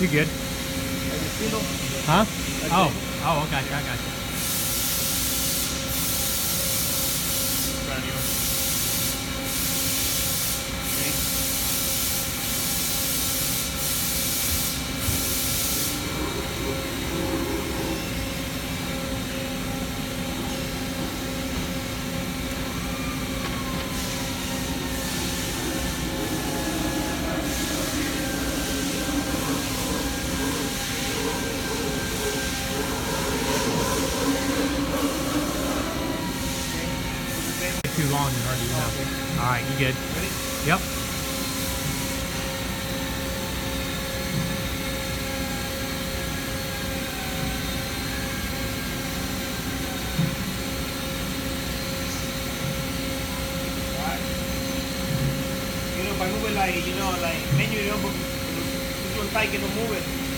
You good? Like the stilo. Huh? Like Oh. the- Oh, I got you. I got you. Brand new. Okay. Too long and hard to email. All right, you good? Ready? Yep. Alright. If I move it like, like menu, porque tú sueltas que no move it.